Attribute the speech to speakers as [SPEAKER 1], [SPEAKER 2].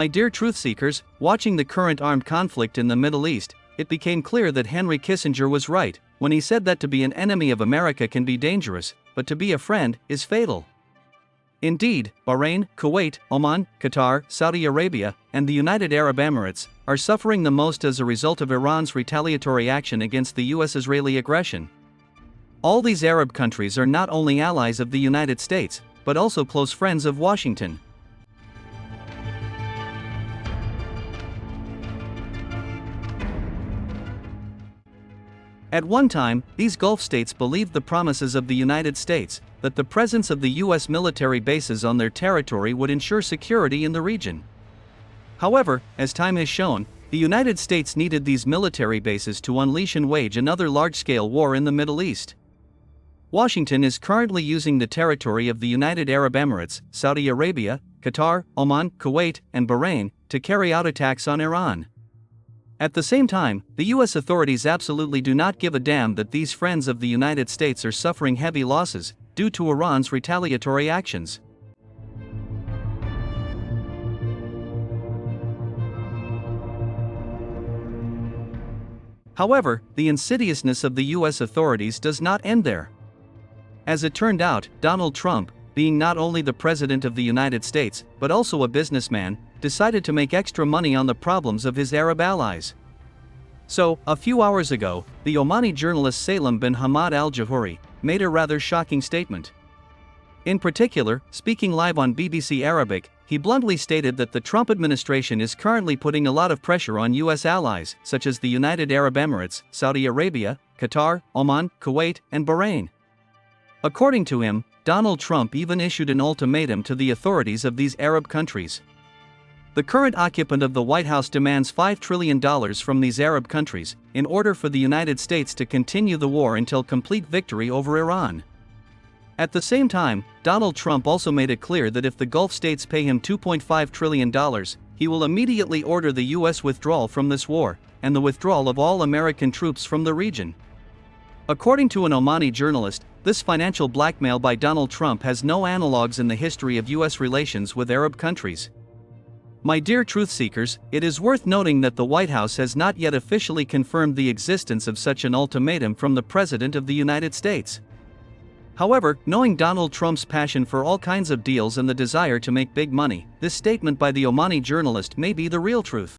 [SPEAKER 1] My dear truth seekers, watching the current armed conflict in the Middle East, it became clear that Henry Kissinger was right when he said that to be an enemy of America can be dangerous, but to be a friend is fatal. Indeed, Bahrain, Kuwait, Oman, Qatar, Saudi Arabia, and the United Arab Emirates are suffering the most as a result of Iran's retaliatory action against the US-Israeli aggression. All these Arab countries are not only allies of the United States, but also close friends of Washington. At one time, these Gulf states believed the promises of the United States, that the presence of the U.S. military bases on their territory would ensure security in the region. However, as time has shown, the United States needed these military bases to unleash and wage another large-scale war in the Middle East. Washington is currently using the territory of the United Arab Emirates, Saudi Arabia, Qatar, Oman, Kuwait, and Bahrain to carry out attacks on Iran. At the same time, the U.S. authorities absolutely do not give a damn that these friends of the United States are suffering heavy losses due to Iran's retaliatory actions. However, the insidiousness of the U.S. authorities does not end there. As it turned out, Donald Trump, being not only the President of the United States, but also a businessman, decided to make extra money on the problems of his Arab allies. So, a few hours ago, the Omani journalist Salem bin Hamad al-Juhouri made a rather shocking statement. In particular, speaking live on BBC Arabic, he bluntly stated that the Trump administration is currently putting a lot of pressure on U.S. allies, such as the United Arab Emirates, Saudi Arabia, Qatar, Oman, Kuwait, and Bahrain. According to him, Donald Trump even issued an ultimatum to the authorities of these Arab countries. The current occupant of the White House demands $5 trillion from these Arab countries in order for the United States to continue the war until complete victory over Iran. At the same time, Donald Trump also made it clear that if the Gulf states pay him $2.5 trillion, he will immediately order the U.S. withdrawal from this war, and the withdrawal of all American troops from the region. According to an Omani journalist, this financial blackmail by Donald Trump has no analogues in the history of U.S. relations with Arab countries. My dear truth seekers, it is worth noting that the White House has not yet officially confirmed the existence of such an ultimatum from the President of the United States. However, knowing Donald Trump's passion for all kinds of deals and the desire to make big money, this statement by the Omani journalist may be the real truth.